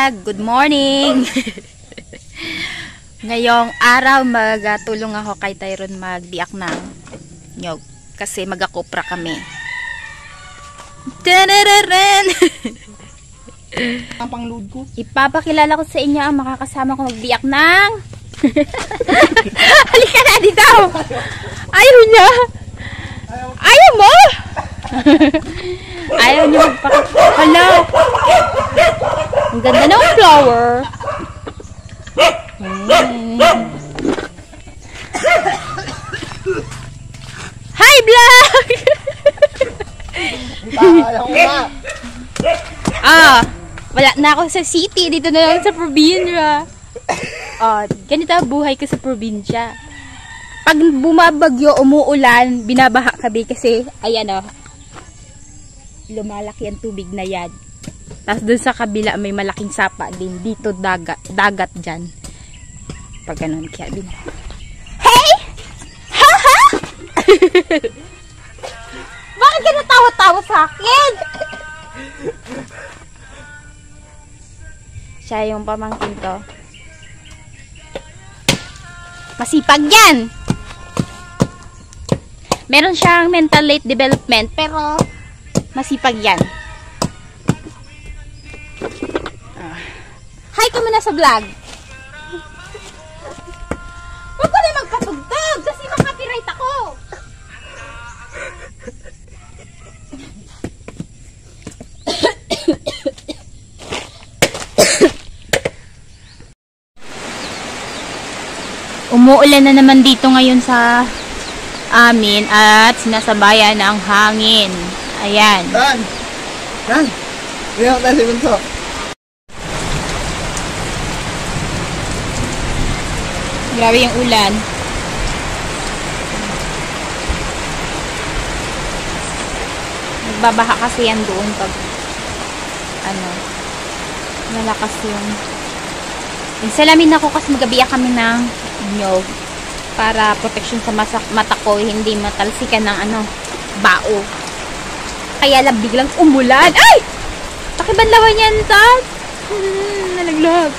vlog! Good morning! Ngayong araw magtulong ako kay Tyrone magbiak ng nyog kasi magakopra kami. Tarararen! Ang pangload ko. Ipapakilala ko sa inyo ang makakasama ko magbiak ng halika na dito! Ayaw niya! Ayaw mo! Ayaw niya magpakilala. Hala! Ang ganda ng flower. Hi vlog! Wala na ako sa city. Dito na lang sa probinsya. Ganito ang buhay ko sa probinsya. Pag bumabagyo, umuulan, binabaha kami kasi, ayan lumalaki ang tubig na yan. Tapos dun sa kabila may malaking sapa din. Dito dagat dyan. Pag ganun, kaya hey! Ha ha! Bakit ka natawa-tawa sa akin? Siya yung pamangkin ko. Masipag yan! Meron siyang mental late development pero masipag yan. Hi ka muna sa vlog. Huwag ko na magpatugtog kasi makapiright ako. Umuulan na naman dito ngayon sa amin at sinasabayan ng hangin. Ayan. Dan! Ngayon tayo si Bunso. Grabe yung ulan. Nagbabaha kasi yan doon pag malakas yung salamin ako kasi magabiyak kami ng nyog para protection sa mata ko, hindi matalsikan ng bao. Kaya lang biglang umulan. Ay! Pakibanlawan yan, Tad! Nalaglag.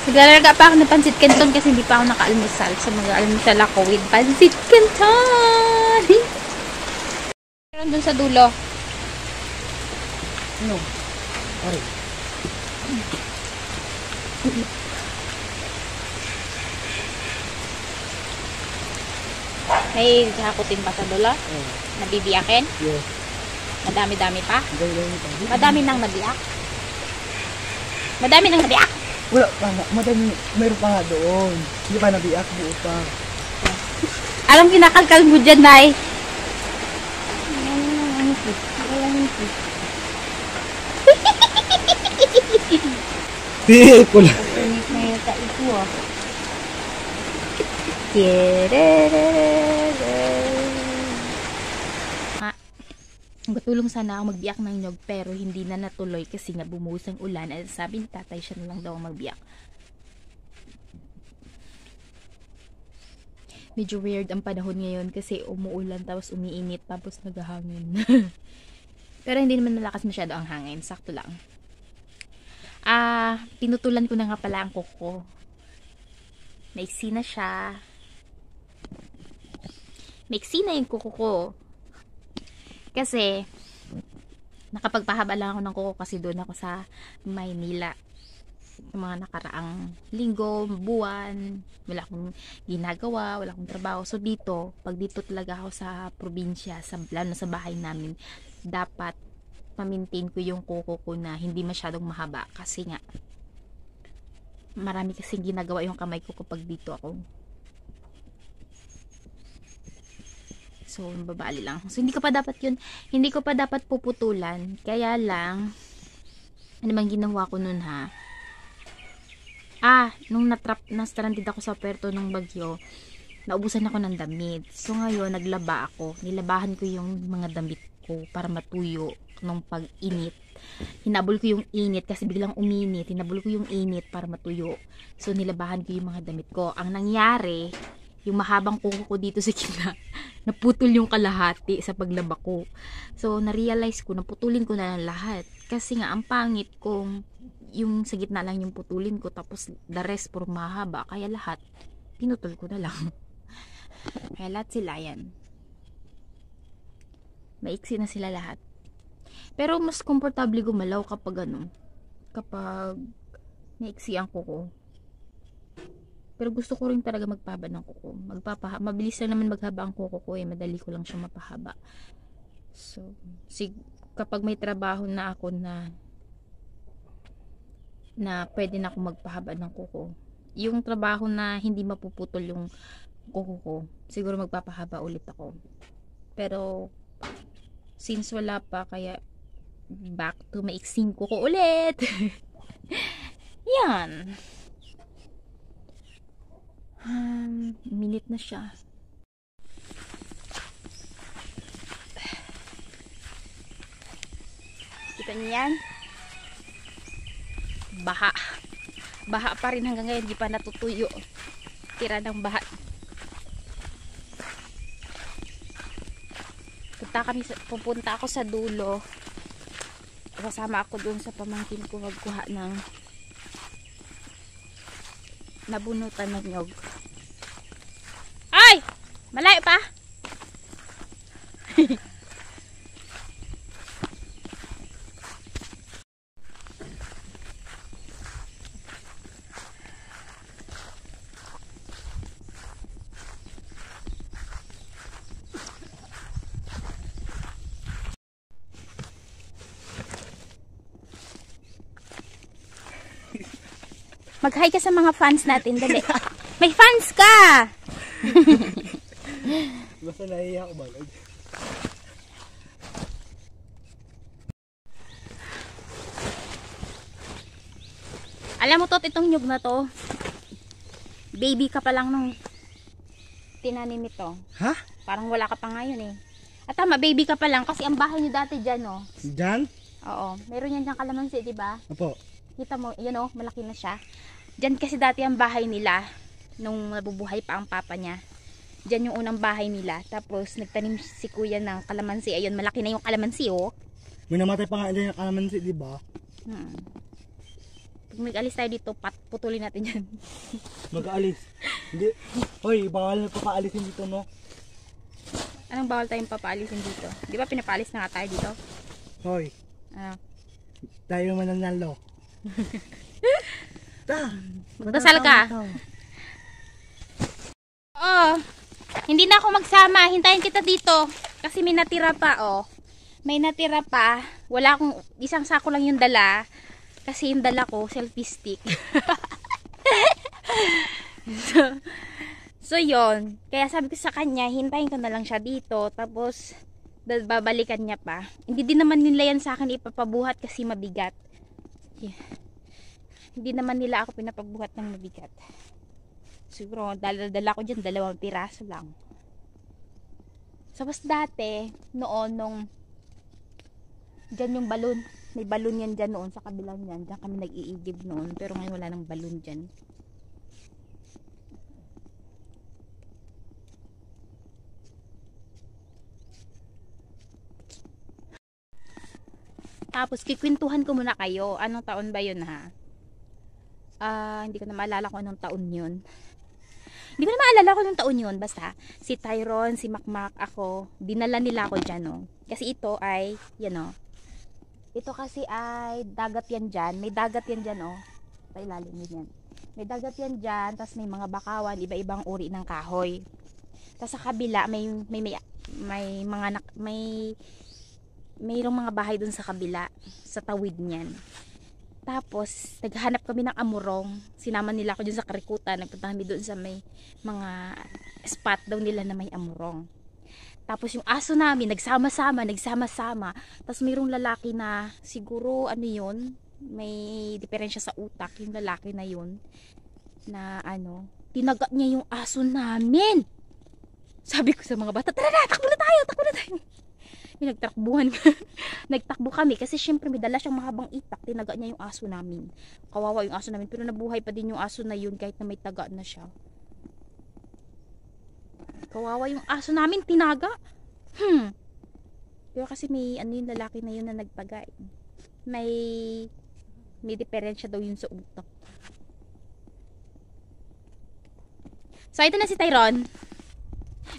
Naglalarga pa ako ng pansit canton kasi hindi pa ako nakaalmusal. So mag-almusal ako with pansit canton. Meron dun sa dulo. Ano? Ari. May hakutin pa sa dulo? Nabibiyakin? Yes. Madami-dami pa? Madami pa. Madami nang nabiyak? Madami nang nabiyak? Wala pa nga. Madami. Mayroon pa nga doon. Hindi pa nabiyak. Buo pa. Anong kinakalkal mo dyan, Nay? Di ko lang. Matulong sana ako magbiyak ng nyog pero hindi na natuloy kasi nga bumuhos ang ulan at sabi ni tatay siya na lang daw magbiyak. Medyo weird ang panahon ngayon kasi umuulan tapos umiinit tapos naghahangin. Pero hindi naman malakas masyado ang hangin, sakto lang. Pinutulan ko na nga pala ang kuko. Maiksi na siya. Maiksi na yung kuko ko. Kasi nakapagpahaba lang ako ng kuko kasi doon ako sa Maynila. Yung mga nakaraang linggo, buwan, wala akong ginagawa, wala akong trabaho. So dito, pag dito talaga ako sa probinsya, lalo sa bahay namin, dapat ma-maintain ko yung kuko ko na hindi masyadong mahaba kasi nga marami kasing ginagawa yung kamay ko kapag dito ako. So, babali lang. So, hindi ko pa dapat puputulan. Kaya lang, ano bang ginawa ko nun ha? Nung na-stranded ako sa Puerto ng bagyo, naubusan ako ng damit. So, ngayon, naglaba ako. Nilabahan ko yung mga damit ko para matuyo nung pag-init. Hinabol ko yung init kasi biglang uminit. Hinabol ko yung init para matuyo. So, nilabahan ko yung mga damit ko. Ang nangyari, yung mahabang kuko ko dito sa gitna, naputol yung kalahati sa paglaba ko. So, na-realize ko, naputulin ko na lang lahat. Kasi nga, ang pangit kung yung sa gitna lang yung putulin ko, tapos the rest puro mahaba. Kaya lahat, pinutol ko na lang. Kaya lahat sila yan. Maiksi na sila lahat. Pero mas komportable gumalaw kapag kapag maiksi ang kuko. Pero gusto ko rin talaga magpahaba ng kuko. Mabilis lang naman maghaba ang kuko ko madali ko lang siya mapahaba. So, kapag may trabaho na ako na pwede na ako magpahaba ng kuko. Yung trabaho na hindi mapuputol yung kuko ko, siguro magpapahaba ulit ako. Pero since wala pa, kaya back to maiksing kuko ulit. Yan. Minute na siya. Kita niyo yan? Baha. Baha pa rin hanggang ngayon, di pa natutuyo. Tira ng baha. Pupunta ako sa dulo. Kasama ako doon sa pamangkin ko magkuha ng nabunutan ng nyog. Ay! Malayo pa! Mag-hi ka sa mga fans natin, dali. May fans ka! Basta naiiyak ko balag. Alam mo to, itong nyug na to, baby ka pa lang nung tinanim ito. Ha? Parang wala ka pa ngayon eh. At tama, baby ka pa lang kasi ang bahay niyo dati dyan, oh. Diyan? Oo, meron yan dyan kalamansi, di ba? Opo. Kita mo, yan oh, malaki na siya. Diyan kasi dati ang bahay nila nung nabubuhay pa ang papa niya. Diyan yung unang bahay nila. Tapos nagtanim si kuya ng kalamansi. Ayun, malaki na yung kalamansi, oh. May namatay pa nga din yung kalamansi, di ba? Pag mag-alis tayo dito, putulin natin yan. Mag-aalis. Hindi. Hoy, bawal na papaalisin dito, no? Anong bawal tayong papaalisin dito? Di ba pinapaalis na nga tayo dito? Hoy, Ano? tayo mananalo. Magdasal ka. Oh, hindi na ako magsama. Hintayin kita dito. Kasi may natira pa, oh. May natira pa. Wala akong, isang sako lang yung dala. Kasi yung dala ko, selfie stick. so yon. Kaya sabi ko sa kanya, hintayin ko na lang siya dito. Tapos, babalikan niya pa. Hindi din naman nila yan sa akin ipapabuhat kasi mabigat. Yeah. Hindi naman nila ako pinapagbuhat ng mabigat. Siguro, dala ko dyan, 2 piraso lang. So, mas dati, noon, nung dyan yung balon. May balon yan dyan noon, sa kabilang yan. Dyan kami nag-iigib noon. Pero ngayon wala nang balon dyan. Tapos, kikwentuhan ko muna kayo. Anong taon ba yun, ha? Hindi ko na maalala kung anong taon yun. Hindi ko na maalala kung anong taon yun. Basta, si Tyron, si Makmak, ako, dinala nila ako dyan, no? Kasi ito ay, yan, no? Ito kasi ay, dagat yan dyan. May dagat yan dyan, no? Sa ilalim yan. May dagat yan dyan, tapos may mga bakawan, iba-ibang uri ng kahoy. Tapos sa kabila, mayroong mga bahay dun sa kabila, sa tawid niyan. Tapos, naghanap kami ng amurong. Sinama nila ako dun sa karikutan. Nagpunta kami dun sa may mga spot daw nila na may amurong. Tapos yung aso namin, nagsama-sama. Tapos mayroong lalaki na, siguro, ano yun, may diferensya sa utak, yung lalaki na yun, na tinagat niya yung aso namin. Sabi ko sa mga bata, tara na, takbo na tayo. Nagtakbo kami kasi syempre may dala siyang mahabang itak. Tinaga niya yung aso namin. Kawawa yung aso namin, pero nabuhay pa din yung aso na yun kahit na may taga na siya. Kawawa yung aso namin, tinaga. Pero kasi may ano yung lalaki na yun na nagpaga. May diferensya daw yun sa utak. So, ito na si Tyron.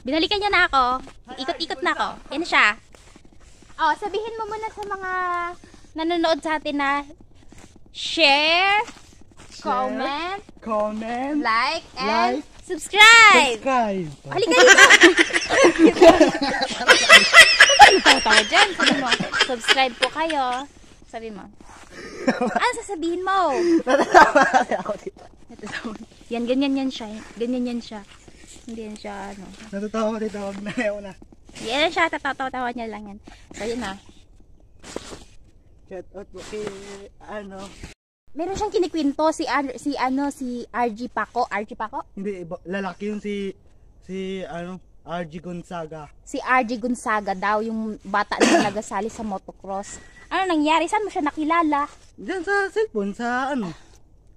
Binalikan niya na ako. Ikot-ikot na ako. Yan na siya. Oh, sabihin mo muna sa mga nanonood sa atin na share, comment, like, and subscribe. Halika dito. Ano tawa dyan? Sabi mo, subscribe po kayo. Sabi mo. Ano sasabihin mo? Yan, ganyan yan siya. Ganyan yan siya. Hindi yan siya, ano. Natatawa dito, wag na, ayaw na. Yan siya, tatawa niya lang yan. So, yun na. Shout out po kay, ano. Meron siyang kinikwento si RG Paco. RG Paco? Hindi, lalaki yun si RG Gonzaga. Si RG Gonzaga daw, yung bata na nagasali sa motocross. Ano nangyari? Saan mo siya nakilala? Diyan sa cellphone, sa ano?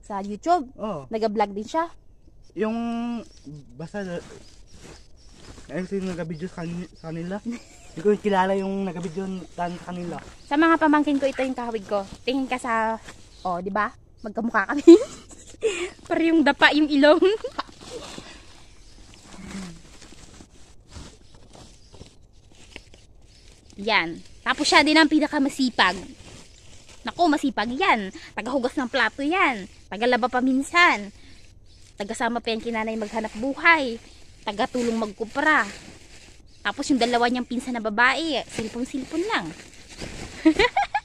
Sa YouTube? Oo. Nag-vlog din siya? Yung, basta, ayun sino nag-video sa kanila. Hindi ko kilala yung nag-video sa kanila. Sa mga pamangkin ko, ito yung kahawig ko. Tingin ka sa, oh, di ba? Magkamukha kami. Para yung dapa, yung ilong. Yan. Tapos siya din ang pinakamasipag. Naku, masipag yan. Tagahugas ng plato yan. Tagalaba pa minsan. Tagasama pa yung kinanay maghanap buhay. Tagatulong magkupra. Tapos yung dalawa niyang pinsan na babae, silpon-silpon lang.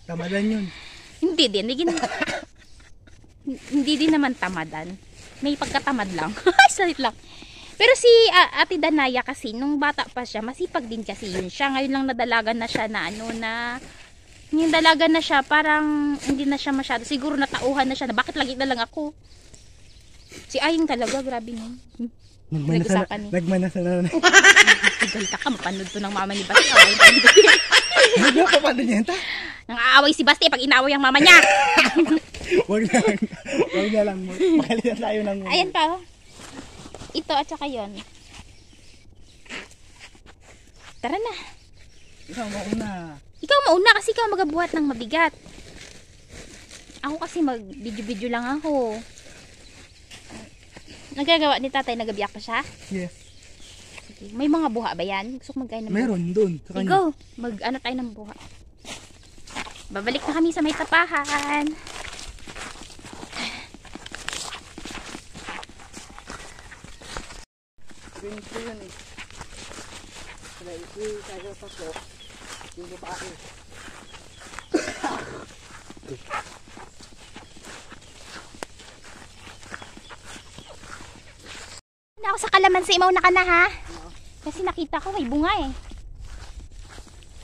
Tamadan yun. Hindi din. Hindi din naman tamadan. May pagkatamad lang. Salit lang. Pero si Ate Danaya kasi, nung bata pa siya, masipag din kasi yun siya. Ngayon lang nadalagan na siya na ano na, yung dalagan na siya, parang hindi na siya masyado. Siguro natauhan na siya na bakit lagi na lang ako. Si Aying talaga, grabe nga. Nagmanasa na. Galita ka, mapanood to ng mama ni Basti. Ano pa paano niya ta? Nang aaway si Basti pag inaaway ang mama niya. Wag na lang. Pakalitan tayo ng muna. Ayan pa. Ito at saka yun. Tara na. Ikaw mauna. Ikaw mauna kasi ikaw magabuhat ng mabigat. Ako kasi mag-video-video lang ako. Nagagawa ni tatay, nagabiyak pa siya? Yes. Okay. May mga buha ba yan? Gusto ko magkain ng buha. Meron doon. Sa kanya. Go! Mag-ano tayo ng buha. Babalik na kami sa may tapahan. Ganito yun eh. Sila ito tayo pa po. Yung babae. Na ako sa kalamansi, imaw na ka na ha? Kasi nakita ko may bunga eh.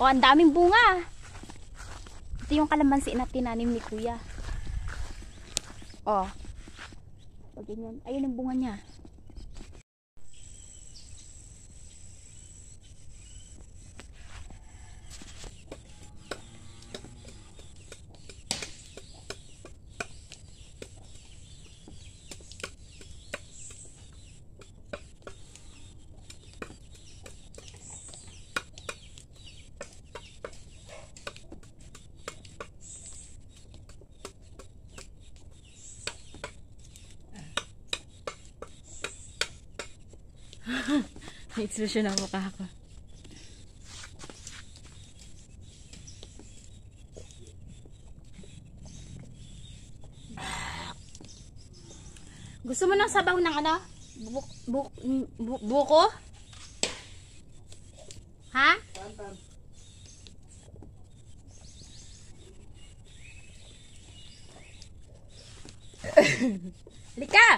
O, ang daming bunga. Ito yung kalamansi na tinanim ni kuya. O. O, ganyan. Ayun ang bunga niya. May expression ang mukha ko. Gusto mo ng sabaw ng ano? Buko? Ha? Halika!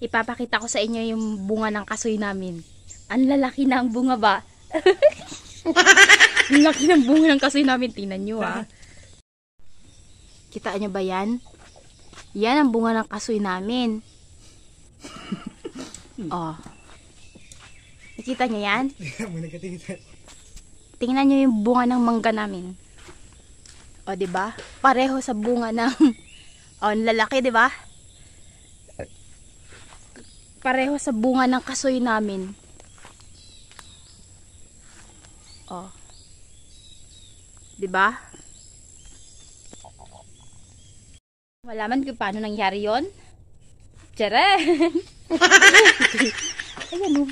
Ipapakita ko sa inyo yung bunga ng kasoy namin. Ang lalaki na ang bunga ba? Ang laki ng bunga ng kasoy namin. Tingnan nyo ha. Kita nyo ba yan? Yan ang bunga ng kasoy namin. Oh. Nakita nyo yan? Tingnan nyo yung bunga ng mangga namin. O, di ba? Pareho sa bunga ng ang lalaki, di ba? Pareho sa bunga ng kasoy namin. O. Di ba? Malaman ko paano nangyari 'yon. Tiyara! Ayan o.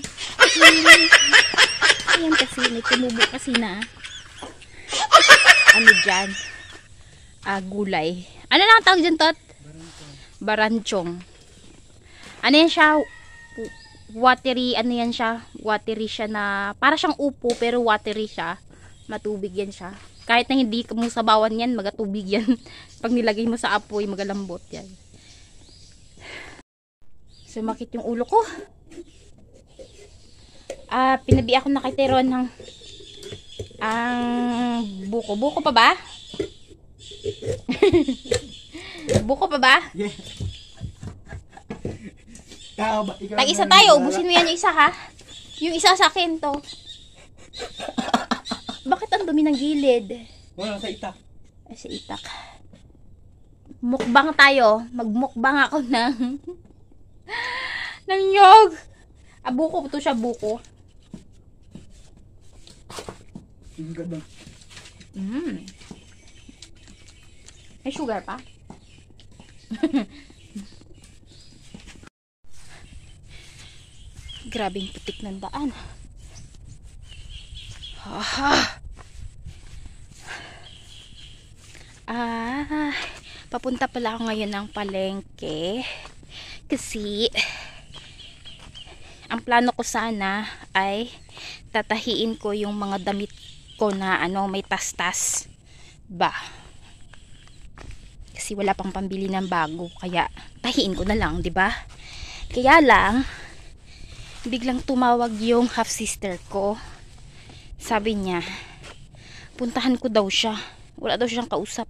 Ayan kasi, may tumubo kasi na. Ano dyan? Gulay. Ano lang ang tawag dyan, Tot? Baranchong. Ano yan siya? Watery, ano yan siya? Watery siya na, para siyang upo, pero watery siya. Matubig yan siya. Kahit na hindi mo sabawan yan, magatubig yan. Pag nilagay mo sa apoy, magalambot yan. Sumakit yung ulo ko. Pinabi ako na kay Teron ng ang buko. Buko pa ba? Buko pa ba? Yeah. Tag-isa tayo. Ubusin mo yan yung isa, ha? Yung isa sa akin to. Bakit ang dumi ng gilid? Wala, sa itak. Ay, sa itak. Mukbang tayo. Magmukbang ako ng ng nyog. Buko to siya, buko. May sugar pa? Grabing putik ng daan. Papunta pala ako ngayon ng palengke. Kasi ang plano ko sana ay tatahiin ko yung mga damit ko na may tastas ba. Kasi wala pang pambili ng bago, kaya tahiin ko na lang, 'di ba? Kaya lang biglang tumawag yung half sister ko. Sabi niya, puntahan ko daw siya. Wala daw siyang kausap.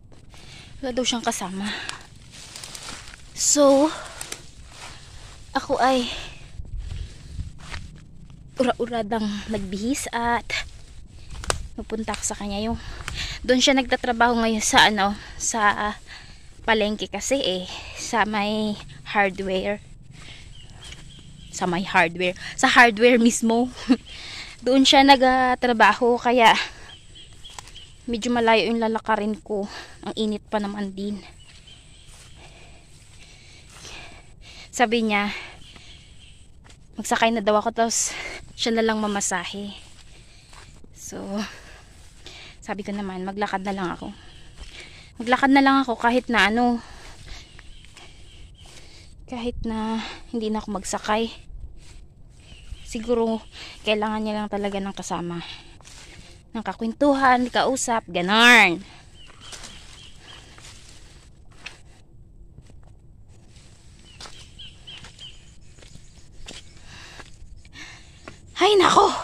Wala daw siyang kasama. So, ako ay ura-uradang nagbihis at pupunta ako sa kanya. Doon siya nagtatrabaho ngayon sa sa palengke kasi sa may hardware. Sa hardware mismo. Doon siya nagtatrabaho, kaya medyo malayo yung lalakarin ko. Ang init pa naman din. Sabi niya, magsakay na daw ako, tapos siya na lang mamasahe. So, sabi ko naman, maglakad na lang ako. Maglakad na lang ako kahit na kahit na hindi na ako magsakay. Siguro, kailangan niya lang talaga ng kasama. Ng kakwentuhan, kausap, ganarn. Ay, nako!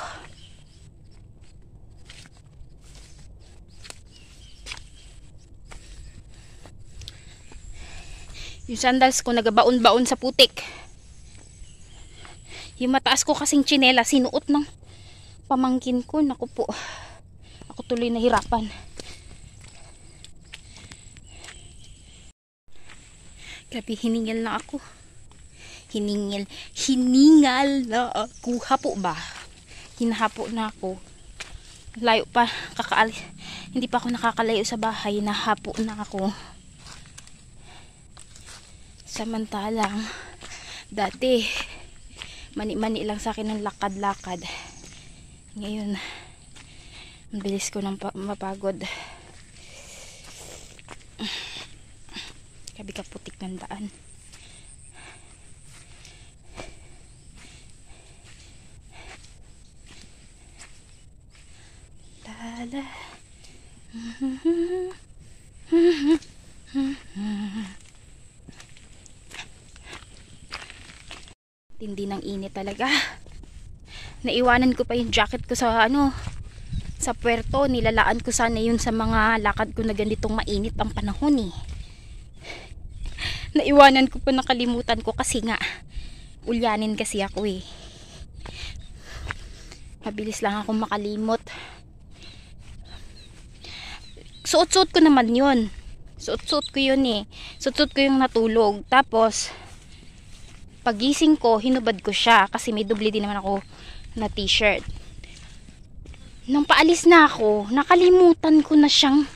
Yung sandals ko nagabaon-baon sa putik. Yung mataas ko kasing tsinela sinuot ng pamangkin ko. Naku po. Ako tuloy nahirapan. Grabe, hiningal na ako. Hiningal na ako. Hapo ba? Hinahapo na ako. Layo pa. Hindi pa ako nakakalayo sa bahay. Nahapo na ako. Samantalang dati mani-mani lang sa akin ng lakad-lakad. Ngayon ang bilis ko nang mapagod. Kabi ka putik ng daan. Lala. Tindi ng init talaga. Naiwanan ko pa yung jacket ko sa sa puerto. Nilalaan ko sana yun sa mga lakad ko na ganitong mainit ang panahon Naiwanan ko pa, nakalimutan ko kasi nga ulyanin kasi ako Mabilis lang ako makalimot. suot-suot ko naman yun. Suot-suot ko yun eh. Suot-suot ko yung natulog. Tapos, pagising ko, hinubad ko siya. Kasi may dubli din naman ako na t-shirt. Nung paalis na ako, nakalimutan ko na siyang,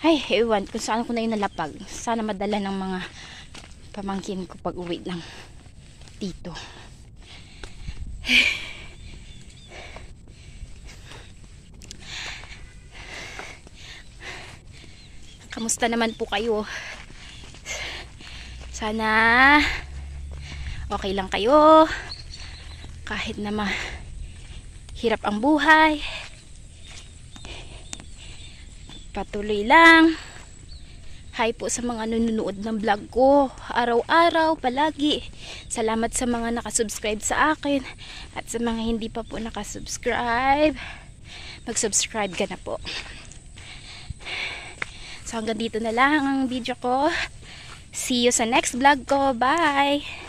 ay, ewan kung saan ko na yun nalapag. Sana madala ng mga pamangkin ko pag uwi lang dito. Kamusta naman po kayo? Sana okay lang kayo. Kahit na hirap ang buhay. Patuloy lang. Hi po sa mga nanonood ng vlog ko. Araw-araw, palagi. Salamat sa mga nakasubscribe sa akin. At sa mga hindi pa po nakasubscribe, mag-subscribe ka na po. So hanggang dito na lang ang video ko. See you sa next vlog ko. Bye!